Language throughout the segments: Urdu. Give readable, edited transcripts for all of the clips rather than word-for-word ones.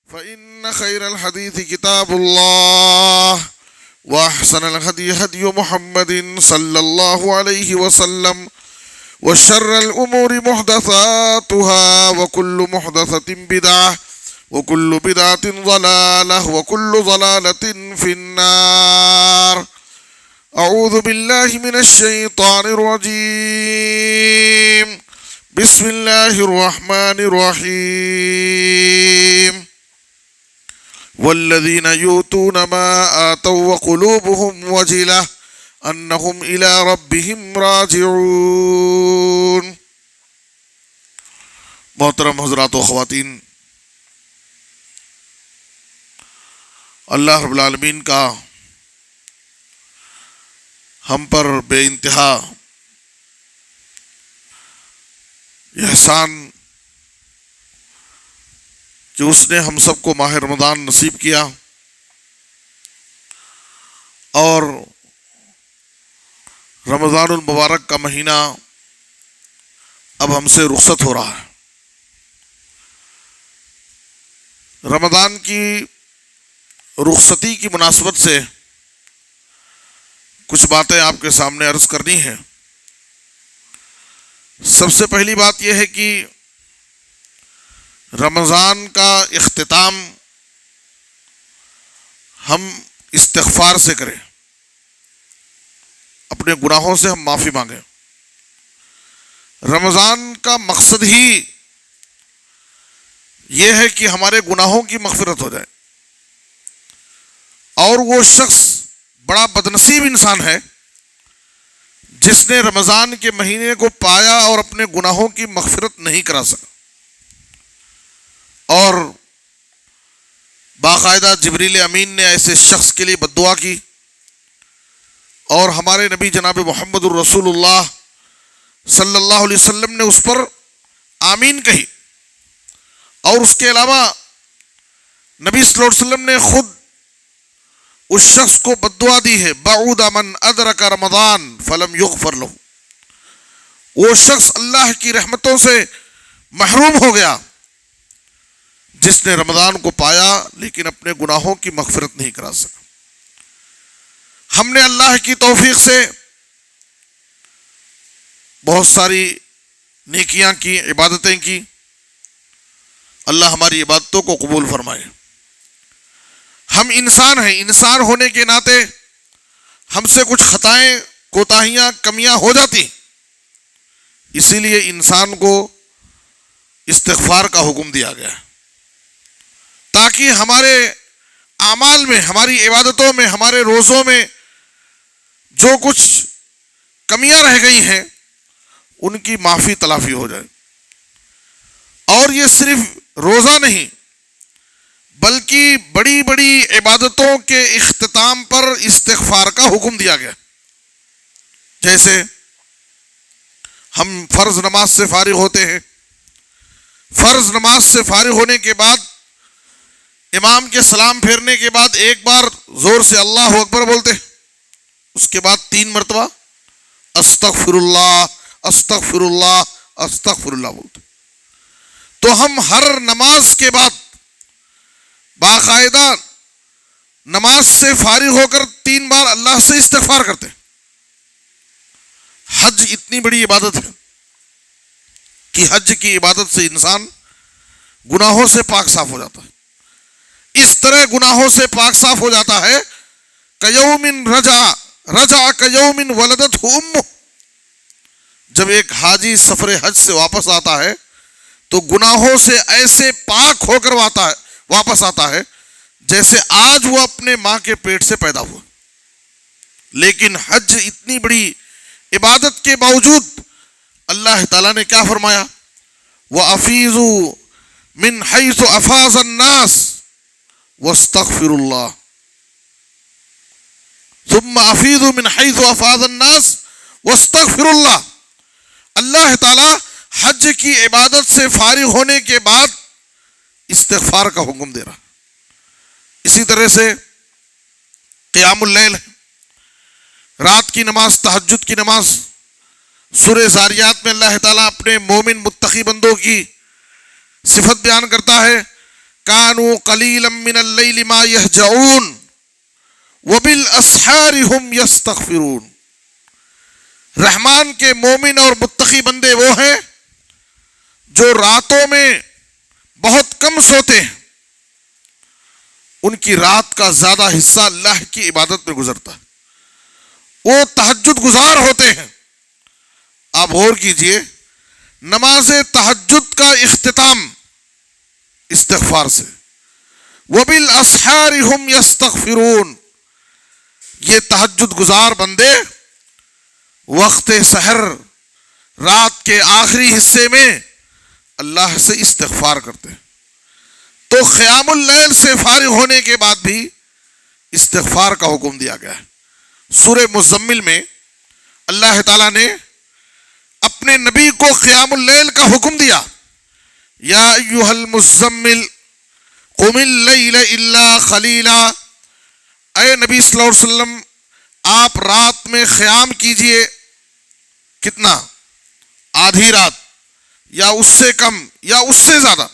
فإن خير الحديث كتاب الله وأحسن الهدي هدي محمد صلى الله عليه وسلم وشر الأمور محدثاتها وكل محدثة بدعة وكل بدعة ضلالة وكل ضلالة في النار. أعوذ بالله من الشيطان الرجيم. بسم الله الرحمن الرحيم. والذين يؤتون ما آتوا وقلوبهم وجلة أنهم إلى ربهم راجعون. محترم حضرات و خواتین، اللہ رب العالمین کا ہم پر بے انتہا احسان کہ اس نے ہم سب کو ماہ رمضان نصیب کیا اور رمضان المبارک کا مہینہ اب ہم سے رخصت ہو رہا ہے. رمضان کی رخصتی کی مناسبت سے کچھ باتیں آپ کے سامنے عرض کرنی ہیں. سب سے پہلی بات یہ ہے کہ رمضان کا اختتام ہم استغفار سے کریں، اپنے گناہوں سے ہم معافی مانگیں. رمضان کا مقصد ہی یہ ہے کہ ہمارے گناہوں کی مغفرت ہو جائے، اور وہ شخص بڑا بدنصیب انسان ہے جس نے رمضان کے مہینے کو پایا اور اپنے گناہوں کی مغفرت نہیں کرا سکا. اور باقاعدہ جبریل امین نے ایسے شخص کے لیے بد دعا کی، اور ہمارے نبی جناب محمد الرسول اللہ صلی اللہ علیہ وسلم نے اس پر آمین کہی. اور اس کے علاوہ نبی صلی اللہ علیہ وسلم نے خود اس شخص کو بد دعا دی ہے، بعود من ادرک رمضان فلم یغفر له. وہ شخص اللہ کی رحمتوں سے محروم ہو گیا جس نے رمضان کو پایا لیکن اپنے گناہوں کی مغفرت نہیں کرا سکا. ہم نے اللہ کی توفیق سے بہت ساری نیکیاں کی، عبادتیں کی. اللہ ہماری عبادتوں کو قبول فرمائے. ہم انسان ہیں، انسان ہونے کے ناطے ہم سے کچھ خطائیں، کوتاہیاں، کمیاں ہو جاتی، اسی لیے انسان کو استغفار کا حکم دیا گیا ہے تاکہ ہمارے اعمال میں، ہماری عبادتوں میں، ہمارے روزوں میں جو کچھ کمیاں رہ گئی ہیں ان کی معافی تلافی ہو جائے. اور یہ صرف روزہ نہیں بلکہ بڑی بڑی عبادتوں کے اختتام پر استغفار کا حکم دیا گیا. جیسے ہم فرض نماز سے فارغ ہوتے ہیں، فرض نماز سے فارغ ہونے کے بعد امام کے سلام پھیرنے کے بعد ایک بار زور سے اللہ اکبر بولتے، اس کے بعد 3 مرتبہ استغفر اللہ استغفر اللہ استغفر اللہ بولتے. تو ہم ہر نماز کے بعد باقاعدہ نماز سے فارغ ہو کر 3 بار اللہ سے استغفار کرتے ہیں. حج اتنی بڑی عبادت ہے کہ حج کی عبادت سے انسان گناہوں سے پاک صاف ہو جاتا ہے. اس طرح گناہوں سے پاک صاف ہو جاتا ہے کیوم رجع کیوم ولدتہ امہ. جب ایک حاجی سفر حج سے واپس آتا ہے تو گناہوں سے ایسے پاک ہو کر واپس آتا ہے جیسے آج وہ اپنے ماں کے پیٹ سے پیدا ہوا. لیکن حج اتنی بڑی عبادت کے باوجود اللہ تعالیٰ نے کیا فرمایا؟ وَأَفِيضُوا مِنْ حَيْثُ أَفَاضَ النَّاسِ وَاسْتَغْفِرُوا اللَّهَ ثُمَّ أَفِيضُوا مِنْ حَيْثُ أَفَاضَ النَّاسِ وَاسْتَغْفِرُوا اللَّهَ. اللہ تعالیٰ حج کی عبادت سے فارغ ہونے کے بعد استغفار کا حکم دے رہا. اسی طرح سے قیام اللیل، رات کی نماز، تہجد کی نماز. سورہ زاریات میں اللہ تعالیٰ اپنے مومن متقی بندوں کی صفت بیان کرتا ہے کانوا قلیلا من اللیل ما یہجعون وبالاسحار ہم یستغفرون. رحمان کے مومن اور متقی بندے وہ ہیں جو راتوں میں بہت کم سوتے ہیں، ان کی رات کا زیادہ حصہ اللہ کی عبادت میں گزرتا ہے، وہ تہجد گزار ہوتے ہیں. آپ غور کیجئے، نماز تہجد کا اختتام استغفار سے، وَبِالْأَسْحَارِ هُمْ يَسْتَغْفِرُونَ. یہ تہجد گزار بندے وقت سحر، رات کے آخری حصے میں اللہ سے استغفار کرتے ہیں. تو قیام اللیل سے فارغ ہونے کے بعد بھی استغفار کا حکم دیا گیا ہے. سورہ مزمل میں اللہ تعالیٰ نے اپنے نبی کو قیام اللیل کا حکم دیا. یا ایھا المزمل قم اللیل الا قلیلا. اے نبی صلی اللہ علیہ وسلم، آپ رات میں قیام کیجئے. کتنا؟ آدھی رات یا اس سے کم یا اس سے زیادہ.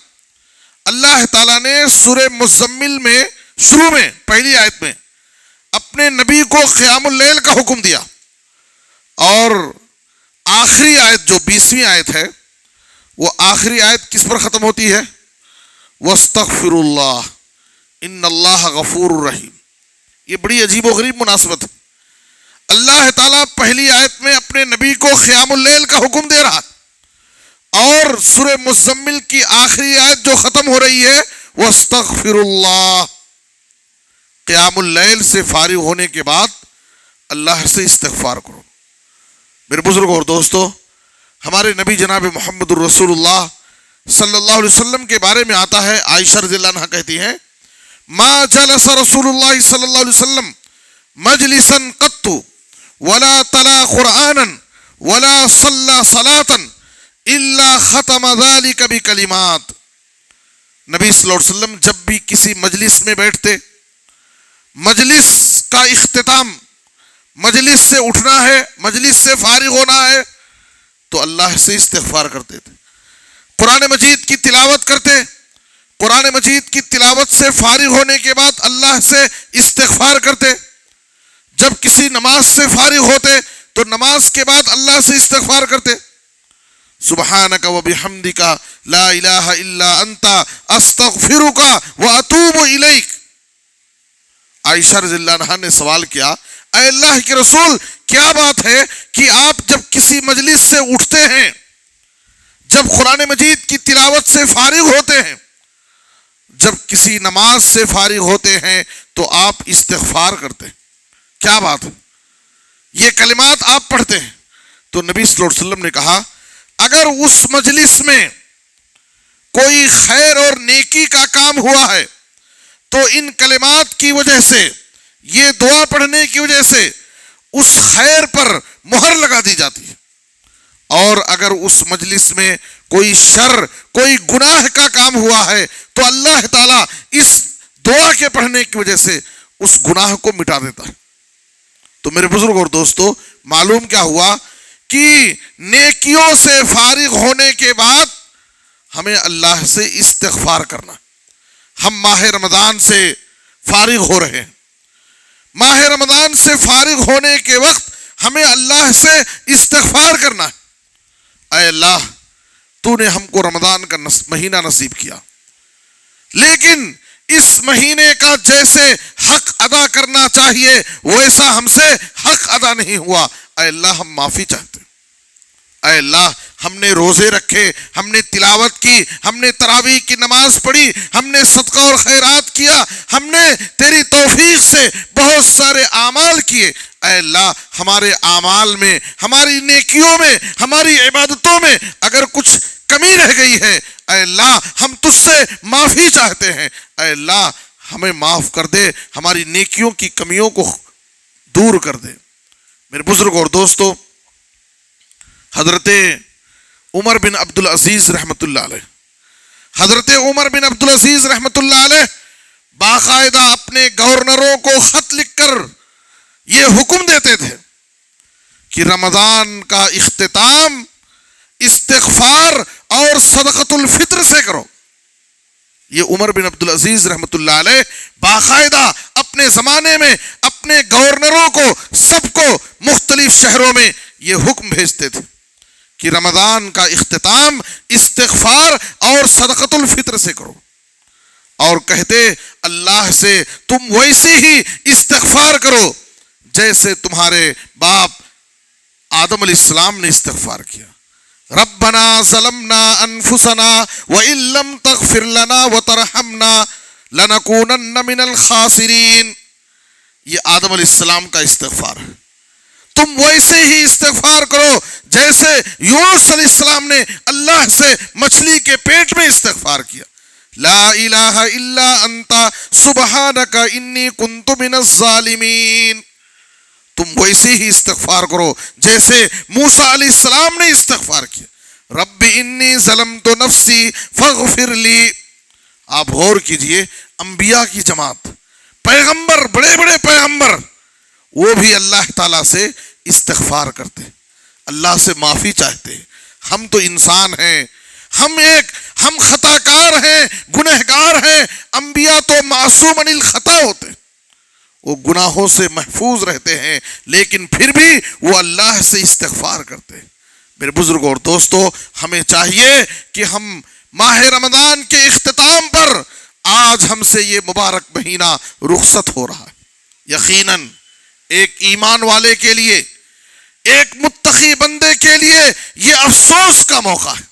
اللہ تعالیٰ نے سورہ مزمل میں شروع میں پہلی آیت میں اپنے نبی کو قیام اللیل کا حکم دیا، اور آخری آیت جو 20ویں آیت ہے وہ آخری آیت کس پر ختم ہوتی ہے؟ وَاسْتَغْفِرُوا اللَّهَ إِنَّ اللَّهَ غَفُورٌ رَحِيمٌ. یہ بڑی عجیب و غریب مناسبت ہے. اللہ تعالیٰ پہلی آیت میں اپنے نبی کو قیام اللیل کا حکم دے رہا، اور سورہ مزمل کی آخری آیت جو ختم ہو رہی ہے وَاسْتَغْفِرُوا اللَّهَ. قیام اللیل سے فارغ ہونے کے بعد اللہ سے استغفار کرو. میرے بزرگوں اور دوستو، ہمارے نبی جناب محمد الرسول اللہ صلی اللہ علیہ وسلم کے بارے میں آتا ہے، عائشہ رضی اللہ عنہا کہتی ہیں ما جلس رسول اللہ صلی اللہ علیہ وسلم مجلسا قط ولا تلا قرآنا ولا صلى صلاة الا ختم ذلك بکلمات. نبی صلی اللہ علیہ وسلم جب بھی کسی مجلس میں بیٹھتے، مجلس کا اختتام، مجلس سے اٹھنا ہے، مجلس سے فارغ ہونا ہے، تو اللہ سے استغفار کرتے تھے. قرآن مجید کی تلاوت کرتے، قرآن مجید کی تلاوت سے فارغ ہونے کے بعد اللہ سے استغفار کرتے. جب کسی نماز سے فارغ ہوتے تو نماز کے بعد اللہ سے استغفار کرتے. سبحانک و بحمدک لا الہ الا انت استغفرک و اتوب الیک. عائشہ رضی اللہ عنہا نے سوال کیا، اے اللہ کے رسول، کیا بات ہے کہ آپ جب کسی مجلس سے اٹھتے ہیں، جب قرآن مجید کی تلاوت سے فارغ ہوتے ہیں، جب کسی نماز سے فارغ ہوتے ہیں تو آپ استغفار کرتے ہیں، کیا بات ہے؟ یہ کلمات آپ پڑھتے ہیں. تو نبی صلی اللہ علیہ وسلم نے کہا، اگر اس مجلس میں کوئی خیر اور نیکی کا کام ہوا ہے تو ان کلمات کی وجہ سے، یہ دعا پڑھنے کی وجہ سے اس خیر پر مہر لگا دی جاتی ہے. اور اگر اس مجلس میں کوئی شر، کوئی گناہ کا کام ہوا ہے تو اللہ تعالیٰ اس دعا کے پڑھنے کی وجہ سے اس گناہ کو مٹا دیتا ہے. تو میرے بزرگ اور دوستو، معلوم کیا ہوا کہ نیکیوں سے فارغ ہونے کے بعد ہمیں اللہ سے استغفار کرنا. ہم ماہ رمضان سے فارغ ہو رہے ہیں، ماہ رمضان سے فارغ ہونے کے وقت ہمیں اللہ سے استغفار کرنا ہے. اے اللہ، تو نے ہم کو رمضان کا مہینہ نصیب کیا، لیکن اس مہینے کا جیسے حق ادا کرنا چاہیے ویسا ہم سے حق ادا نہیں ہوا. اے اللہ، ہم معافی چاہتے ہیں. اے اللہ، ہم نے روزے رکھے، ہم نے تلاوت کی، ہم نے تراویح کی نماز پڑھی، ہم نے صدقہ اور خیرات کیا، ہم نے تیری توفیق سے بہت سارے اعمال کیے. اے اللہ، ہمارے اعمال میں، ہماری نیکیوں میں، ہماری عبادتوں میں اگر کچھ کمی رہ گئی ہے، اے اللہ ہم تجھ سے معافی چاہتے ہیں. اے اللہ ہمیں معاف کر دے، ہماری نیکیوں کی کمیوں کو دور کر دے. میرے بزرگ اور دوستو، حضرت عمر بن عبدالعزیز رحمۃ اللہ علیہ، حضرت عمر بن عبدالعزیز رحمۃ اللہ علیہ باقاعدہ اپنے گورنروں کو خط لکھ کر یہ حکم دیتے تھے کہ رمضان کا اختتام استغفار اور صدقۃ الفطر سے کرو. یہ عمر بن عبدالعزیز رحمۃ اللہ علیہ باقاعدہ اپنے زمانے میں اپنے گورنروں کو سب کو مختلف شہروں میں یہ حکم بھیجتے تھے کہ رمضان کا اختتام استغفار اور صدقۃ الفطر سے کرو، اور کہتے اللہ سے تم ویسی ہی استغفار کرو جیسے تمہارے باپ آدم علیہ السلام نے استغفار کیا. ربنا ظلمنا انفسنا وان لم تغفر لنا وترحمنا لنکونن من الخاسرین. یہ آدم علیہ السلام کا استغفار ہے. تم ویسے ہی استغفار کرو جیسے یونس علیہ السلام نے اللہ سے مچھلی کے پیٹ میں استغفار کیا. لا الہ الا انت سبحانک انی کنت من الظالمین. تم ویسے ہی استغفار کرو جیسے موسیٰ علیہ السلام نے استغفار کیا. رب انی ظلمت نفسی فاغفر لی. آپ غور کیجئے، انبیاء کی جماعت، پیغمبر، بڑے بڑے پیغمبر، وہ بھی اللہ تعالیٰ سے استغفار کرتے، اللہ سے معافی چاہتے. ہم تو انسان ہیں، ہم خطا کار ہیں، گنہگار ہیں. انبیاء تو معصوم عن الخطا ہوتے، وہ گناہوں سے محفوظ رہتے ہیں، لیکن پھر بھی وہ اللہ سے استغفار کرتے. میرے بزرگوں اور دوستو، ہمیں چاہیے کہ ہم ماہ رمضان کے اختتام پر آج ہم سے یہ مبارک مہینہ رخصت ہو رہا ہے. یقیناً ایک ایمان والے کے لیے، ایک متقی بندے کے لیے یہ افسوس کا موقع ہے.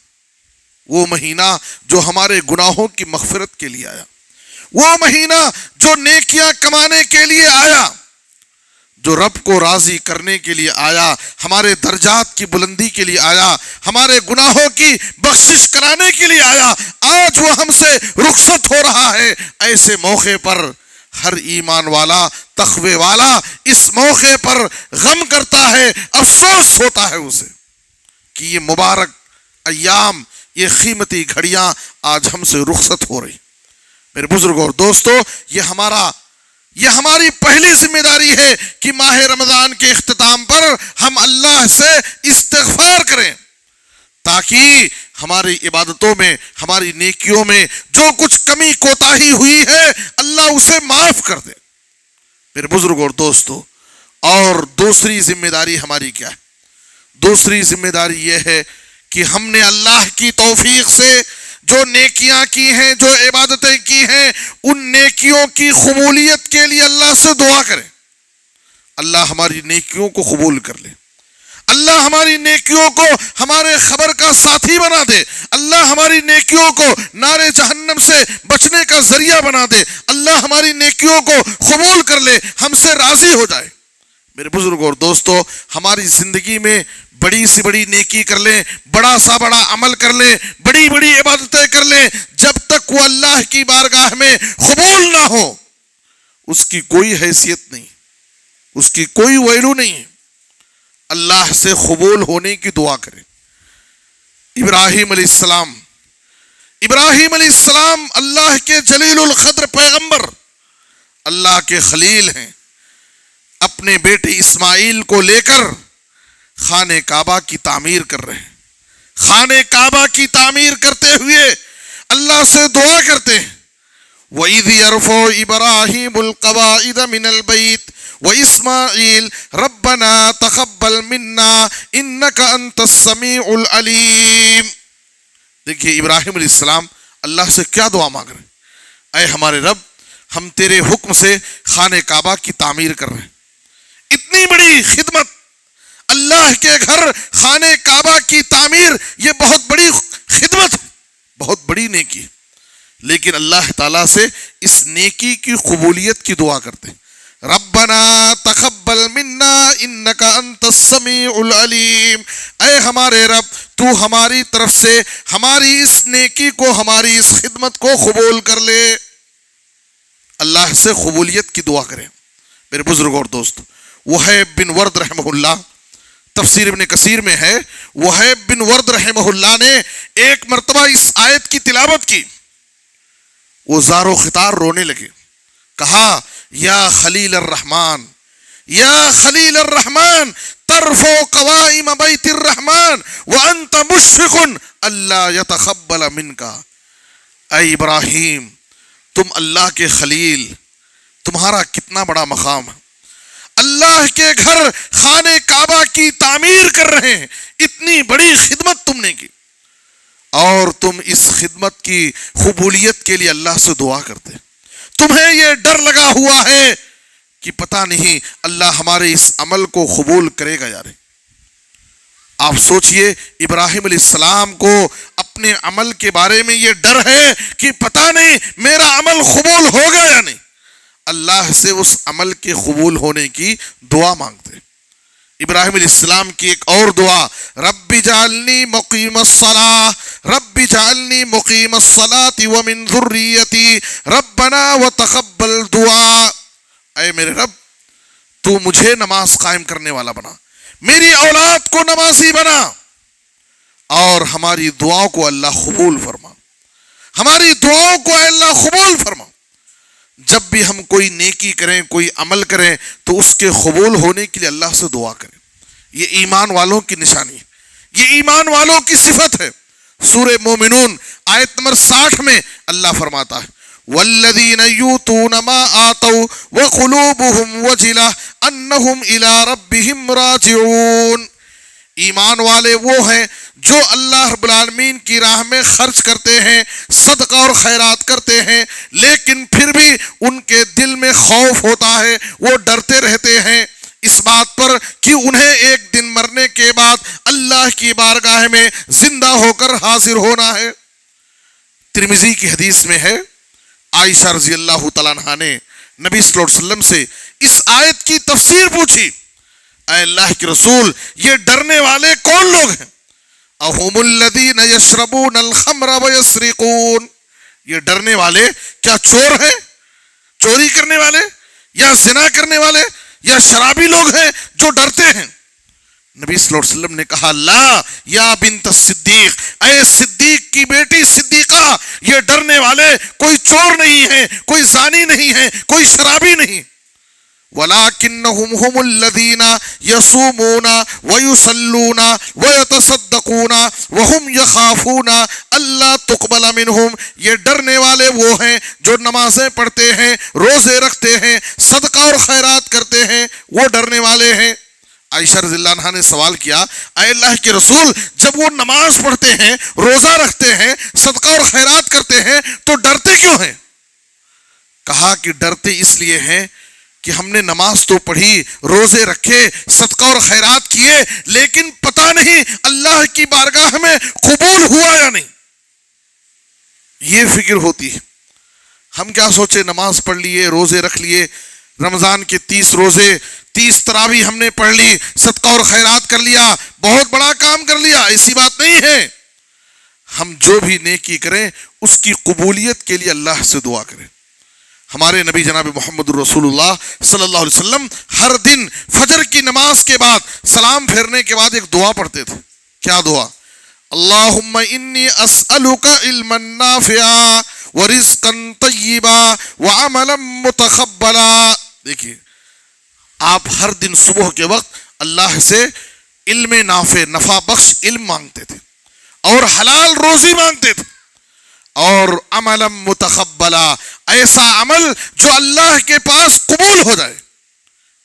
وہ مہینہ جو ہمارے گناہوں کی مغفرت کے لیے آیا، وہ مہینہ جو نیکیاں کمانے کے لیے آیا، جو رب کو راضی کرنے کے لیے آیا، ہمارے درجات کی بلندی کے لیے آیا، ہمارے گناہوں کی بخشش کرانے کے لیے آیا، آج وہ ہم سے رخصت ہو رہا ہے. ایسے موقع پر ہر ایمان والا، تقوی والا اس موقع پر غم کرتا ہے، افسوس ہوتا ہے اسے کہ یہ مبارک ایام، یہ قیمتی گھڑیاں آج ہم سے رخصت ہو رہی. میرے بزرگوں اور دوستو، یہ ہماری پہلی ذمہ داری ہے کہ ماہ رمضان کے اختتام پر ہم اللہ سے استغفار کریں، تاکہ ہماری عبادتوں میں، ہماری نیکیوں میں جو کچھ کمی کوتاہی ہوئی ہے اللہ اسے معاف کر دے. میرے بزرگوں اور دوستو، اور دوسری ذمہ داری ہماری کیا ہے؟ دوسری ذمہ داری یہ ہے کہ ہم نے اللہ کی توفیق سے جو نیکیاں کی ہیں، جو عبادتیں کی ہیں، ان نیکیوں کی قبولیت کے لیے اللہ سے دعا کریں. اللہ ہماری نیکیوں کو قبول کر لے، اللہ ہماری نیکیوں کو ہمارے خبر کا ساتھی بنا دے، اللہ ہماری نیکیوں کو نار جہنم سے بچنے کا ذریعہ بنا دے، اللہ ہماری نیکیوں کو قبول کر لے، ہم سے راضی ہو جائے. میرے بزرگوں اور دوستو، ہماری زندگی میں بڑی سی بڑی نیکی کر لیں، بڑا سا بڑا عمل کر لیں، بڑی بڑی عبادتیں کر لیں، جب تک وہ اللہ کی بارگاہ میں قبول نہ ہو اس کی کوئی حیثیت نہیں، اس کی کوئی ویلو نہیں ہے. اللہ سے قبول ہونے کی دعا کریں. ابراہیم علیہ السلام اللہ کے جلیل القدر پیغمبر، اللہ کے خلیل ہیں. اپنے بیٹے اسماعیل کو لے کر خانہ کعبہ کی تعمیر کر رہے ہیں. خانہ کعبہ کی تعمیر کرتے ہوئے اللہ سے دعا کرتے ہیں، وَإِذْ يَرْفَعُ إِبْرَاهِيمُ الْقَوَاعِدَ مِنَ الْبَيْتِ وَإِسْمَاعِيلُ رَبَّنَا تَقَبَّلْ مِنَّا إِنَّكَ أَنْتَ السَّمِيعُ الْعَلِيمُ. دیکھیے ابراہیم علیہ السلام اللہ سے کیا دعا مانگ رہے ہیں، اے ہمارے رب، ہم تیرے حکم سے خانہ کعبہ کی تعمیر کر رہے ہیں. اتنی بڑی خدمت، اللہ کے گھر خانہ کعبہ کی تعمیر، یہ بہت بڑی خدمت ہے، بہت بڑی نیکی ہے. لیکن اللہ تعالیٰ سے اس نیکی کی قبولیت کی دعا کرتے ہیں. ربنا تقبل منا انک انت السمیع العلیم. اے ہمارے رب، تو ہماری طرف سے ہماری اس نیکی کو، ہماری اس خدمت کو قبول کر لے. اللہ سے قبولیت کی دعا کریں. میرے بزرگوں اور دوست، وہیب بن ورد رحمہ اللہ، تفسیر ابن کثیر میں ہے، وہیب بن ورد رحمہ اللہ نے ایک مرتبہ اس آیت کی تلاوت کی. وہ زار و خطار رونے لگے، کہا یا خلیل الرحمن، یا خلیل الرحمن ترفع قوائم بیت الرحمن وانت مشفق اللہ یتقبل منک. اے ابراہیم تم اللہ کے خلیل، تمہارا کتنا بڑا مقام ہے، اللہ کے گھر خانہ کعبہ کی تعمیر کر رہے ہیں، اتنی بڑی خدمت تم نے کی، اور تم اس خدمت کی قبولیت کے لیے اللہ سے دعا کرتے، تمہیں یہ ڈر لگا ہوا ہے کہ پتہ نہیں اللہ ہمارے اس عمل کو قبول کرے گا یا نہیں۔ آپ سوچئے ابراہیم علیہ السلام کو اپنے عمل کے بارے میں یہ ڈر ہے کہ پتہ نہیں میرا عمل قبول ہوگا یا نہیں، اللہ سے اس عمل کے قبول ہونے کی دعا مانگتے۔ ابراہیم علیہ السلام کی ایک اور دعا، رب اجعلنی مقیم الصلاۃ، رب اجعلنی مقیم الصلاۃ ومن ذریتی ربنا وتقبل دعا، اے میرے رب تو مجھے نماز قائم کرنے والا بنا، میری اولاد کو نمازی بنا، اور ہماری دعاؤں کو اللہ قبول فرما، ہماری دعاؤں کو اللہ قبول فرما۔ جب بھی ہم کوئی نیکی کریں، کوئی عمل کریں، تو اس کے قبول ہونے کے لیے اللہ سے دعا کریں۔ یہ ایمان والوں کی نشانی ہے، یہ ایمان والوں کی صفت ہے۔ سورہ مومنون آیت نمبر 60 میں اللہ فرماتا ہے والذین یؤتون ما آتوا وقلوبهم وجلہ انہم الی ربہم راجعون، ایمان والے وہ ہیں جو اللہ رب العالمین کی راہ میں خرچ کرتے ہیں، صدقہ اور خیرات کرتے ہیں، لیکن پھر بھی ان کے دل میں خوف ہوتا ہے، وہ ڈرتے رہتے ہیں اس بات پر کہ انہیں ایک دن مرنے کے بعد اللہ کی بارگاہ میں زندہ ہو کر حاضر ہونا ہے۔ ترمذی کی حدیث میں ہے، عائشہ رضی اللہ تعالیٰ عنہا نے نبی صلی اللہ علیہ وسلم سے اس آیت کی تفسیر پوچھی، اے اللہ کے رسول یہ ڈرنے والے کون لوگ ہیں؟ اہم الذین یشربون الخمر ویسرقون، یہ ڈرنے والے کیا چور ہیں، چوری کرنے والے، یا زنا کرنے والے، یا شرابی لوگ ہیں جو ڈرتے ہیں؟ نبی صلی اللہ علیہ وسلم نے کہا لا یا بنت الصدیق، اے صدیق کی بیٹی صدیقہ، یہ ڈرنے والے کوئی چور نہیں ہیں، کوئی زانی نہیں ہیں، کوئی شرابی نہیں، وَلَكِنَّهُمْ هُمُ الَّذِينَ يَصُومُونَ وَيُصَلُّونَ وَيَتَصَدَّقُونَ وَهُمْ يَخَافُونَ أَلَّا تُقْبَلَ مِنْهُمْ، یہ ڈرنے والے وہ ہیں جو نمازیں پڑھتے ہیں، روزے رکھتے ہیں، صدقہ اور خیرات کرتے ہیں، وہ ڈرنے والے ہیں۔ عائشہ رضی اللہ عنہا نے سوال کیا، اے اللہ کے رسول جب وہ نماز پڑھتے ہیں، روزہ رکھتے ہیں، صدقہ اور خیرات کرتے ہیں، تو ڈرتے کیوں ہیں؟ کہا کہ ڈرتے اس لیے ہیں کہ ہم نے نماز تو پڑھی، روزے رکھے، صدقہ اور خیرات کیے، لیکن پتہ نہیں اللہ کی بارگاہ میں قبول ہوا یا نہیں، یہ فکر ہوتی ہے۔ ہم کیا سوچے، نماز پڑھ لیے، روزے رکھ لیے، رمضان کے 30 روزے، 30 تراویح ہم نے پڑھ لی، صدقہ اور خیرات کر لیا، بہت بڑا کام کر لیا، ایسی بات نہیں ہے۔ ہم جو بھی نیکی کریں اس کی قبولیت کے لیے اللہ سے دعا کریں۔ ہمارے نبی جناب محمد رسول اللہ صلی اللہ علیہ وسلم ہر دن فجر کی نماز کے بعد سلام پھیرنے کے بعد ایک دعا پڑھتے تھے۔ کیا دعا؟ اللہم انی اسألک علما نافعا ورزقا طیبا وعملا متقبلا۔ دیکھیے آپ ہر دن صبح کے وقت اللہ سے علم نافع، نفع بخش علم مانگتے تھے، اور حلال روزی مانگتے تھے، اور عملا متقبلا، ایسا عمل جو اللہ کے پاس قبول ہو جائے۔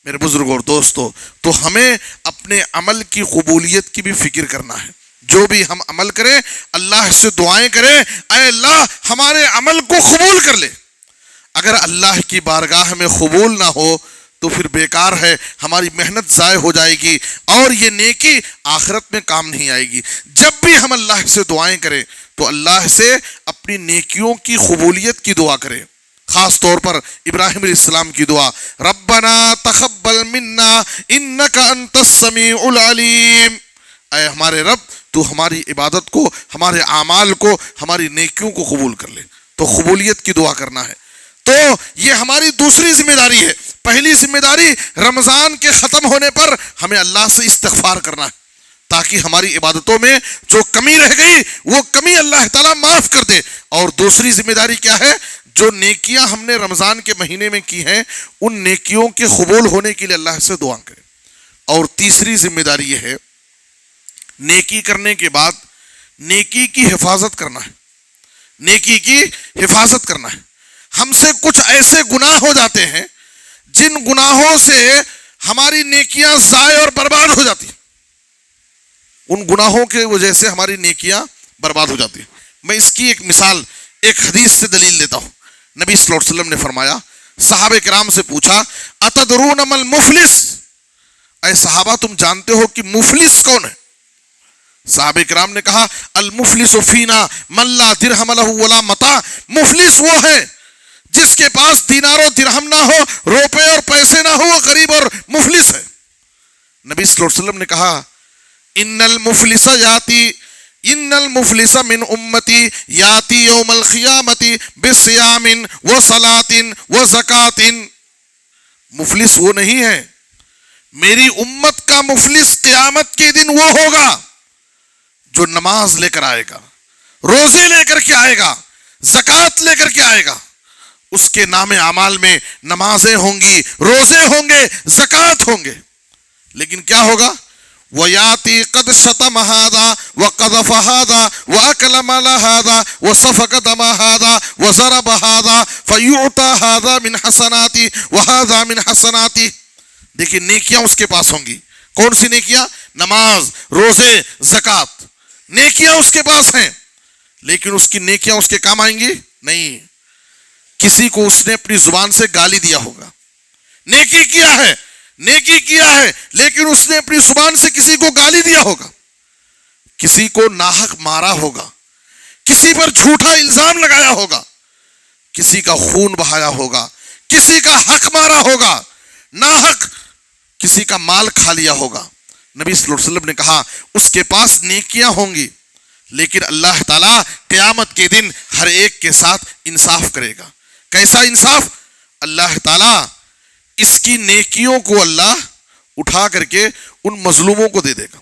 میرے بزرگ اور دوستو، تو ہمیں اپنے عمل کی قبولیت کی بھی فکر کرنا ہے۔ جو بھی ہم عمل کریں اللہ سے دعائیں کریں، اے اللہ ہمارے عمل کو قبول کر لے۔ اگر اللہ کی بارگاہ میں قبول نہ ہو تو پھر بیکار ہے، ہماری محنت ضائع ہو جائے گی، اور یہ نیکی آخرت میں کام نہیں آئے گی۔ جب بھی ہم اللہ سے دعائیں کریں تو اللہ سے اپنی نیکیوں کی قبولیت کی دعا کریں۔ خاص طور پر ابراہیم علیہ السلام کی دعا، ربنا تقبل منا انک انت السمیع العلیم، اے ہمارے رب تو ہماری عبادت کو، ہمارے اعمال کو، ہماری نیکیوں کو قبول کر لے۔ تو قبولیت کی دعا کرنا ہے۔ تو یہ ہماری دوسری ذمہ داری ہے۔ پہلی ذمہ داری رمضان کے ختم ہونے پر ہمیں اللہ سے استغفار کرنا ہے، تاکہ ہماری عبادتوں میں جو کمی رہ گئی وہ کمی اللہ تعالیٰ معاف کر دے۔ اور دوسری ذمہ داری کیا ہے؟ جو نیکیاں ہم نے رمضان کے مہینے میں کی ہیں ان نیکیوں کے قبول ہونے کے لیے اللہ سے دعا کریں۔ اور تیسری ذمہ داری یہ ہے، نیکی کرنے کے بعد نیکی کی حفاظت کرنا ہے۔ نیکی کی حفاظت کرنا ہے. ہم سے کچھ ایسے گناہ ہو جاتے ہیں جن گناہوں سے ہماری نیکیاں ضائع اور برباد ہو جاتی ہیں. ان گناہوں کے وجہ سے ہماری نیکیاں برباد ہو جاتی ہیں. میں اس کی ایک مثال ایک حدیث سے دلیل دیتا ہوں. نبی صلی اللہ علیہ وسلم نے فرمایا, صحابہ کرام سے پوچھا, اتدرون ما المفلس, اے صحابہ تم جانتے ہو کہ مفلس کون ہے؟ صحابہ کرام نے کہا, المفلس فینا من لا درہم لہ ولا متاع, مفلس وہ ہے جس کے پاس دینار و درہم نہ ہو, روپے اور پیسے نہ ہو, غریب اور مفلس ہے. نبی صلی اللہ علیہ وسلم نے کہا, ان المفلس من امتی یاتی یوم القیامت بصیام وصلاۃ وزکاۃ. مفلس وہ نہیں ہے, میری امت کا مفلس قیامت کے دن وہ ہوگا جو نماز لے کر آئے گا, روزے لے کر کے آئے گا, زکوٰۃ لے کر کے آئے گا. اس کے نام اعمال میں نمازیں ہوں گی, روزے ہوں گے, زکوٰۃ ہوں گے, لیکن کیا ہوگا؟ وَيَاتِي قَدْ شَتَمَ هَذَا وَقَذَفَ هَذَا وَأَكَلَ مَالَ هَذَا وَسَفَكَ دَمَ هَذَا وَضَرَبَ هَذَا فَيُعْطَى هَذَا مِنْ حَسَنَاتِهِ وَهَذَا مِنْ حَسَنَاتِهِ. دیکھیں نیکیاں اس کے پاس ہوں گی. کون سی نیکیاں؟ نماز, روزے, زکوٰۃ. نیکیاں اس کے پاس ہیں, لیکن اس کی نیکیاں اس کے کام آئیں گی نہیں. کسی کو اس نے اپنی زبان سے گالی دیا ہوگا, نیکی کیا ہے لیکن اس نے اپنی زبان سے کسی کو گالی دیا ہوگا, کسی کو ناحق مارا ہوگا, کسی پر جھوٹا الزام لگایا ہوگا, کسی کا خون بہایا ہوگا, کسی کا حق مارا ہوگا, ناحق کسی کا مال کھا لیا ہوگا. نبی صلی اللہ علیہ وسلم نے کہا اس کے پاس نیکیاں ہوں گی, لیکن اللہ تعالیٰ قیامت کے دن ہر ایک کے ساتھ انصاف کرے گا. کیسا انصاف؟ اللہ تعالیٰ اس کی نیکیوں کو اللہ اٹھا کر کے ان مظلوموں کو دے دے گا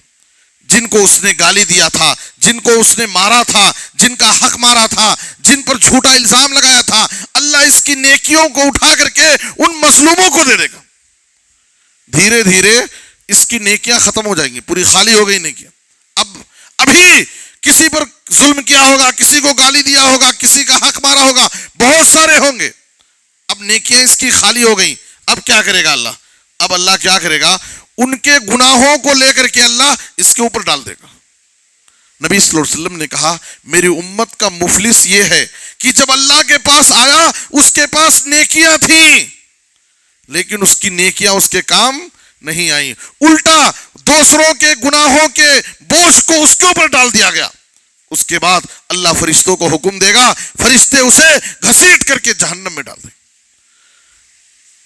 جن کو اس نے گالی دیا تھا, جن کو اس نے مارا تھا, جن کا حق مارا تھا, جن پر جھوٹا الزام لگایا تھا. اللہ اس کی نیکیوں کو اٹھا کر کے ان مظلوموں کو دے دے گا. دھیرے دھیرے اس کی نیکیاں ختم ہو جائیں گی, پوری خالی ہو گئی نیکیاں. ابھی کسی پر ظلم کیا ہوگا, کسی کو گالی دیا ہوگا, کسی کا حق مارا ہوگا, بہت سارے ہوں گے. اب نیکیاں اس کی خالی ہو گئی. اب کیا کرے گا اللہ؟ اب اللہ کیا کرے گا؟ ان کے گناہوں کو لے کر کے اللہ اس کے اوپر ڈال دے گا. نبی صلی اللہ علیہ وسلم نے کہا میری امت کا مفلس یہ ہے کہ جب اللہ کے پاس آیا اس کے پاس نیکیاں تھیں, لیکن اس کی نیکیاں اس کے کام نہیں آئیں, الٹا دوسروں کے گناہوں کے بوجھ کو اس کے اوپر ڈال دیا گیا. اس کے بعد اللہ فرشتوں کو حکم دے گا, فرشتے اسے گھسیٹ کر کے جہنم میں ڈال دیں.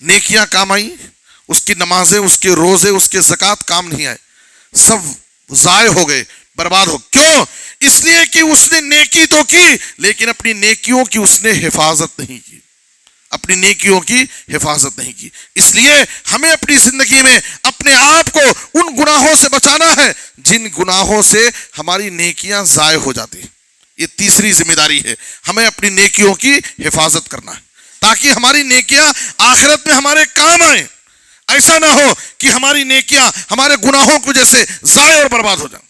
نیکیاں کام آئیں, اس کی نمازیں, اس کے روزے, اس کے زکوٰۃ کام نہیں آئے, سب ضائع ہو گئے, برباد ہو. کیوں؟ اس لیے کہ اس نے نیکی تو کی لیکن اپنی نیکیوں کی اس نے حفاظت نہیں کی, اپنی نیکیوں کی حفاظت نہیں کی. اس لیے ہمیں اپنی زندگی میں اپنے آپ کو ان گناہوں سے بچانا ہے جن گناہوں سے ہماری نیکیاں ضائع ہو جاتی ہیں. یہ تیسری ذمہ داری ہے, ہمیں اپنی نیکیوں کی حفاظت کرنا ہے تاکہ ہماری نیکیاں آخرت میں ہمارے کام آئیں. ایسا نہ ہو کہ ہماری نیکیاں ہمارے گناہوں کی وجہ سے ضائع اور برباد ہو جائیں.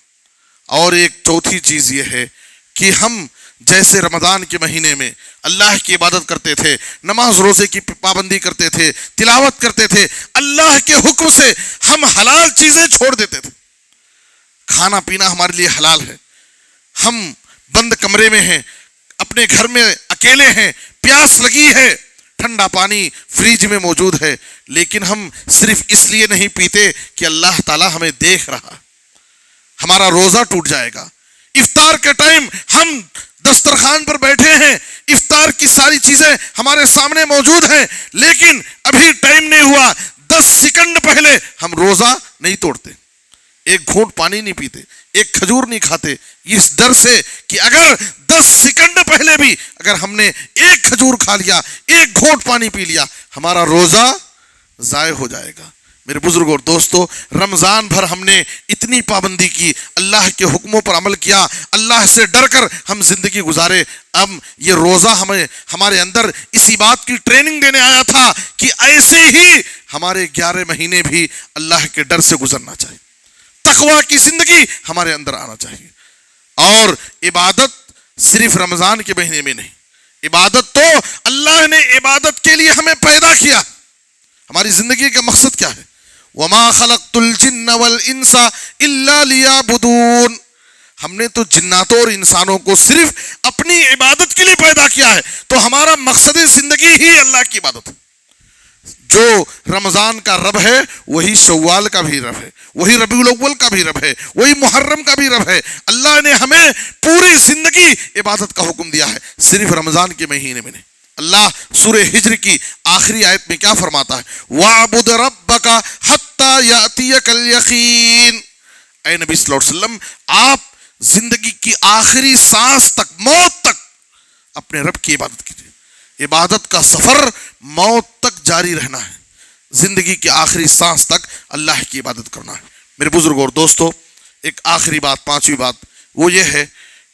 اور ایک چوتھی چیز یہ ہے کہ ہم جیسے رمضان کے مہینے میں اللہ کی عبادت کرتے تھے, نماز روزے کی پابندی کرتے تھے, تلاوت کرتے تھے, اللہ کے حکم سے ہم حلال چیزیں چھوڑ دیتے تھے. کھانا پینا ہمارے لیے حلال ہے, ہم بند کمرے میں ہیں, اپنے گھر میں اکیلے ہیں, پیاس لگی ہے, ٹھنڈا پانی فریج میں موجود ہے, لیکن ہم صرف اس لیے نہیں پیتے کہ اللہ تعالیٰ ہمیں دیکھ رہا, ہمارا روزہ ٹوٹ جائے گا. افطار کے ٹائم ہم دسترخوان پر بیٹھے ہیں, افطار کی ساری چیزیں ہمارے سامنے موجود ہیں, لیکن ابھی ٹائم نہیں ہوا, 10 سیکنڈ پہلے ہم روزہ نہیں توڑتے, ایک گھونٹ پانی نہیں پیتے, ایک کھجور نہیں کھاتے, اس ڈر سے کہ اگر 10 سیکنڈ پہلے بھی اگر ہم نے ایک کھجور کھا لیا, ایک گھونٹ پانی پی لیا, ہمارا روزہ ضائع ہو جائے گا. میرے بزرگ اور دوستو, رمضان بھر ہم نے اتنی پابندی کی, اللہ کے حکموں پر عمل کیا, اللہ سے ڈر کر ہم زندگی گزارے. اب یہ روزہ ہمارے اندر اسی بات کی ٹریننگ دینے آیا تھا کہ ایسے ہی ہمارے 11 مہینے بھی اللہ کے ڈر سے گزرنا چاہیے, تقویٰ کی زندگی ہمارے اندر آنا چاہیے. اور عبادت صرف رمضان کے مہینے میں نہیں. عبادت تو اللہ نے عبادت کے لیے ہمیں پیدا کیا. ہماری زندگی کا مقصد کیا ہے؟ وَمَا خَلَقْتُ الْجِنَّ وَالْإِنسَ إِلَّا لِيَعْبُدُونَ. ہم نے تو جناتوں اور انسانوں کو صرف اپنی عبادت کے لیے پیدا کیا ہے. تو ہمارا مقصد زندگی ہی اللہ کی عبادت ہے. جو رمضان کا رب ہے وہی شوال کا بھی رب ہے, وہی ربیع الاول کا بھی رب ہے, وہی محرم کا بھی رب ہے. اللہ نے ہمیں پوری زندگی عبادت کا حکم دیا ہے, صرف رمضان کے مہینے میں نہیں. اللہ سورہ ہجر کی آخری آیت میں کیا فرماتا ہے؟ وَاعْبُدْ رَبَّكَ حَتَّى يَأْتِيَكَ الْيَقِينُ. اے نبی صلی اللہ علیہ وسلم, آپ زندگی کی آخری سانس تک, موت تک اپنے رب کی عبادت کیجیے. عبادت کا سفر موت تک جاری رہنا ہے. زندگی کی آخری سانس تک اللہ کی عبادت کرنا ہے. میرے بزرگ اور دوستو, ایک آخری بات, پانچویں بات, وہ یہ ہے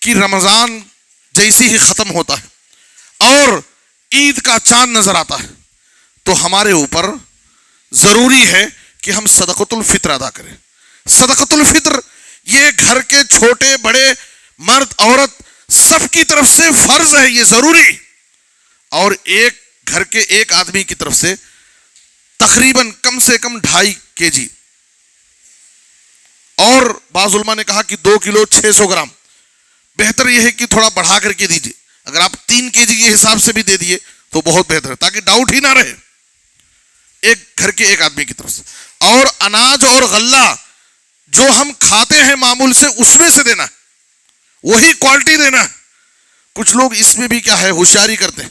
کہ رمضان جیسی ہی ختم ہوتا ہے اور عید کا چاند نظر آتا ہے تو ہمارے اوپر ضروری ہے کہ ہم صدقۃ الفطر ادا کریں. صدقۃ الفطر یہ گھر کے چھوٹے بڑے, مرد عورت سب کی طرف سے فرض ہے, یہ ضروری. اور ایک گھر کے ایک آدمی کی طرف سے تقریباً کم سے کم 2.5 kg, اور بعض علماء نے کہا کہ 2 کلو 600 گرام. بہتر یہ ہے کہ تھوڑا بڑھا کر کے دیجیے. اگر آپ 3 kg کے حساب سے بھی دے دیے تو بہت بہتر ہے, تاکہ ڈاؤٹ ہی نہ رہے. ایک گھر کے ایک آدمی کی طرف سے. اور اناج اور غلہ جو ہم کھاتے ہیں معمول سے, اس میں سے دینا ہے, وہی کوالٹی دینا ہے. کچھ لوگ اس میں بھی کیا ہے, ہوشیاری کرتے ہیں.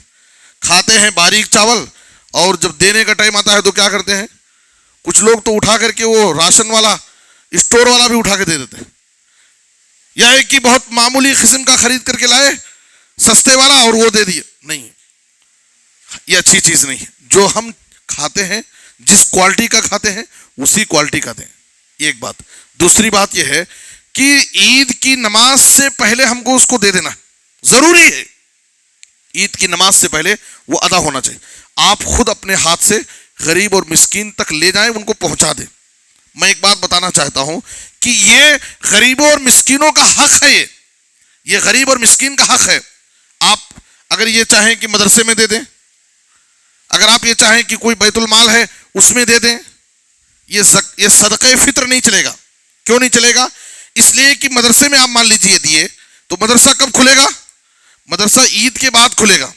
کھاتے ہیں باریک چاول, اور جب دینے کا ٹائم آتا ہے تو کیا کرتے ہیں, کچھ لوگ تو اٹھا کر کے وہ راشن والا, اسٹور والا بھی اٹھا کے دے دیتے ہیں. یا ایک کہ بہت معمولی قسم کا خرید کر کے لائے سستے والا اور وہ دے دیے. نہیں, یہ اچھی چیز نہیں ہے. جو ہم کھاتے ہیں, جس کوالٹی کا کھاتے ہیں اسی کوالٹی کا دیں. یہ ایک بات. دوسری بات یہ ہے کہ عید کی نماز سے پہلے ہم کو اس کو دے دینا ضروری ہے. عید کی نماز سے پہلے وہ ادا ہونا چاہیے. آپ خود اپنے ہاتھ سے غریب اور مسکین تک لے جائیں, ان کو پہنچا دیں. میں ایک بات بتانا چاہتا ہوں کہ یہ غریبوں اور مسکینوں کا حق ہے. یہ غریب اور مسکین کا حق ہے. آپ اگر یہ چاہیں کہ مدرسے میں دے دیں, اگر آپ یہ چاہیں کہ کوئی بیت المال ہے اس میں دے دیں, یہ صدقہ فطر نہیں چلے گا. کیوں نہیں چلے گا؟ اس لیے کہ مدرسے میں آپ مان لیجیے دیے تو مدرسہ کب کھلے گا؟ مدرسہ عید کے بعد کھلے گا.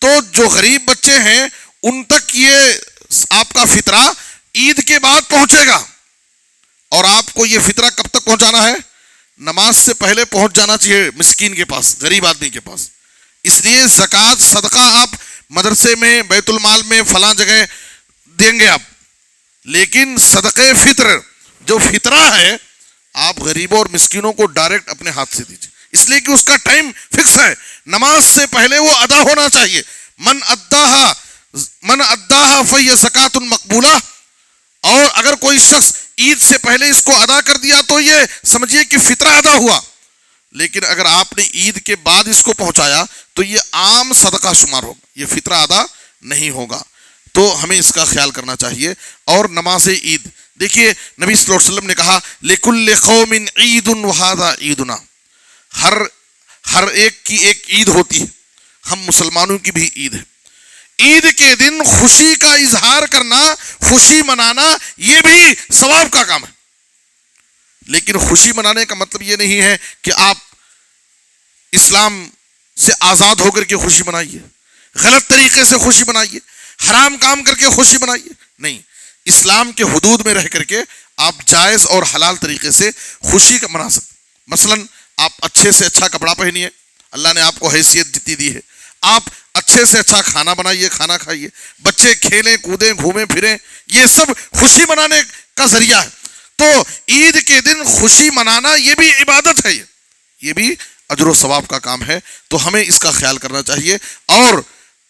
تو جو غریب بچے ہیں ان تک یہ آپ کا فطرہ عید کے بعد پہنچے گا. اور آپ کو یہ فطرہ کب تک پہنچانا ہے؟ نماز سے پہلے پہنچ جانا چاہیے مسکین کے پاس, غریب آدمی کے پاس. اس لیے زکوٰۃ صدقہ آپ مدرسے میں, بیت المال میں, فلاں جگہ دیں گے آپ, لیکن صدقہ فطر جو فطرہ ہے آپ غریبوں اور مسکینوں کو ڈائریکٹ اپنے ہاتھ سے دیجیے. اس لیے کہ اس کا ٹائم فکس ہے, نماز سے پہلے وہ ادا ہونا چاہیے. من اداہا فہی زکوٰۃ مقبولہ. اور اگر کوئی شخص عید سے پہلے اس کو ادا کر دیا تو یہ سمجھیے کہ فطرہ ادا ہوا. لیکن اگر آپ نے عید کے بعد اس کو پہنچایا تو یہ عام صدقہ شمار ہوگا, یہ فطرہ ادا نہیں ہوگا. تو ہمیں اس کا خیال کرنا چاہیے. اور نماز عید دیکھیے, نبی صلی اللہ علیہ وسلم نے کہا لِكُلِّ قَوْمٍ عِيدٌ وَهَذَا عِيدُنَا. ہر ایک کی ایک عید ہوتی ہے, ہم مسلمانوں کی بھی عید ہے. عید کے دن خوشی کا اظہار کرنا, خوشی منانا, یہ بھی ثواب کا کام ہے. لیکن خوشی منانے کا مطلب یہ نہیں ہے کہ آپ اسلام سے آزاد ہو کر کے خوشی منائیے, غلط طریقے سے خوشی منائیے, حرام کام کر کے خوشی منائیے. نہیں, اسلام کے حدود میں رہ کر کے آپ جائز اور حلال طریقے سے خوشی کا منا سکتے. مثلا آپ اچھے سے اچھا کپڑا پہنیے, اللہ نے آپ کو حیثیت جتنی دی ہے. آپ اچھے سے اچھا کھانا بنائیے, کھانا کھائیے, بچے کھیلیں کودیں گھومیں پھریں, یہ سب خوشی منانے کا ذریعہ ہے. تو عید کے دن خوشی منانا یہ بھی عبادت ہے, یہ بھی اجر و ثواب کا کام ہے. تو ہمیں اس کا خیال کرنا چاہیے. اور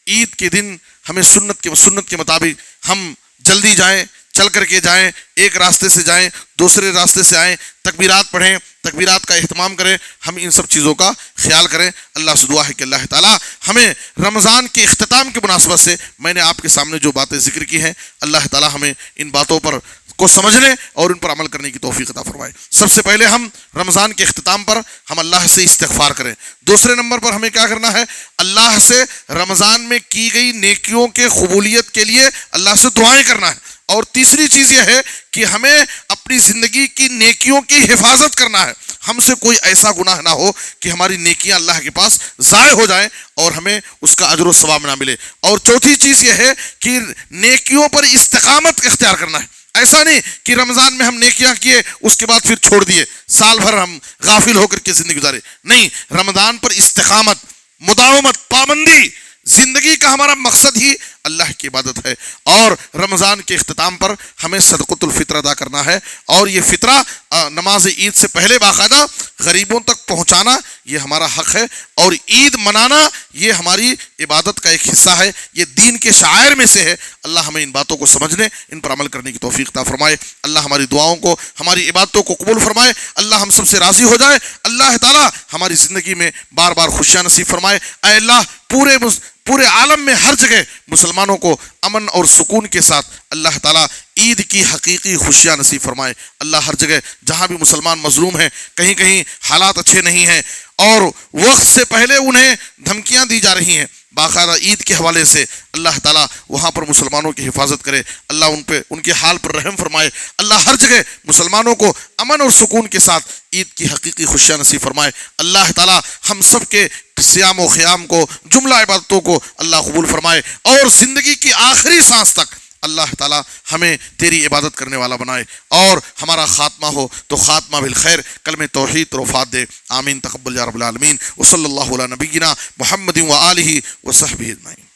عید کے دن ہمیں سنت کے مطابق ہم جلدی جائیں, چل کر کے جائیں, ایک راستے سے جائیں, دوسرے راستے سے آئیں, تکبیرات پڑھیں, تکبیرات کا اہتمام کریں. ہم ان سب چیزوں کا خیال کریں. اللہ سے دعا ہے کہ اللہ تعالیٰ ہمیں رمضان کے اختتام کی مناسبت سے میں نے آپ کے سامنے جو باتیں ذکر کی ہیں, اللہ تعالیٰ ہمیں ان باتوں پر کو سمجھنے اور ان پر عمل کرنے کی توفیق عطا فرمائے۔ سب سے پہلے ہم رمضان کے اختتام پر ہم اللہ سے استغفار کریں۔ دوسرے نمبر پر ہمیں کیا کرنا ہے؟ اللہ سے رمضان میں کی گئی نیکیوں کے قبولیت کے لیے اللہ سے دعائیں کرنا ہے۔ اور تیسری چیز یہ ہے کہ ہمیں اپنی زندگی کی نیکیوں کی حفاظت کرنا ہے، ہم سے کوئی ایسا گناہ نہ ہو کہ ہماری نیکیاں اللہ کے پاس ضائع ہو جائیں اور ہمیں اس کا اجر و ثواب نہ ملے۔ اور چوتھی چیز یہ ہے کہ نیکیوں پر استقامت اختیار کرنا ہے۔ ایسا نہیں کہ رمضان میں ہم نیکیاں کیے اس کے بعد پھر چھوڑ دیے، سال بھر ہم غافل ہو کر کے زندگی گزارے، نہیں، رمضان پر استقامت، مداومت، پابندی، زندگی کا ہمارا مقصد ہی اللہ کی عبادت ہے۔ اور رمضان کے اختتام پر ہمیں صدقۃ الفطر ادا کرنا ہے، اور یہ فطرہ نماز عید سے پہلے باقاعدہ غریبوں تک پہنچانا یہ ہمارا حق ہے، اور عید منانا یہ ہماری عبادت کا ایک حصہ ہے، یہ دین کے شعائر میں سے ہے۔ اللہ ہمیں ان باتوں کو سمجھنے، ان پر عمل کرنے کی توفیق عطا فرمائے۔ اللہ ہماری دعاؤں کو، ہماری عبادتوں کو قبول فرمائے۔ اللہ ہم سب سے راضی ہو جائے۔ اللہ تعالیٰ ہماری زندگی میں بار بار خوشیاں نصیب فرمائے۔ اے اللہ، پورے عالم میں ہر جگہ مسلمانوں کو امن اور سکون کے ساتھ اللہ تعالیٰ عید کی حقیقی خوشیاں نصیب فرمائے۔ اللہ ہر جگہ جہاں بھی مسلمان مظلوم ہیں، کہیں کہیں حالات اچھے نہیں ہیں اور وقت سے پہلے انہیں دھمکیاں دی جا رہی ہیں، باقاعدہ عید کے حوالے سے اللہ تعالیٰ وہاں پر مسلمانوں کی حفاظت کرے۔ اللہ ان کے حال پر رحم فرمائے۔ اللہ ہر جگہ مسلمانوں کو امن اور سکون کے ساتھ عید کی حقیقی خوشیاں نصیب فرمائے۔ اللہ تعالیٰ ہم سب کے صیام و خیام کو، جملہ عبادتوں کو اللہ قبول فرمائے، اور زندگی کی آخری سانس تک اللہ تعالیٰ ہمیں تیری عبادت کرنے والا بنائے، اور ہمارا خاتمہ ہو تو خاتمہ بالخیر، کلمہ توحید اور وفات دے۔ آمین، تقبل یا رب العالمین، وصلی اللہ علی نبینا محمد و آلہ و صحبہ اجمعین۔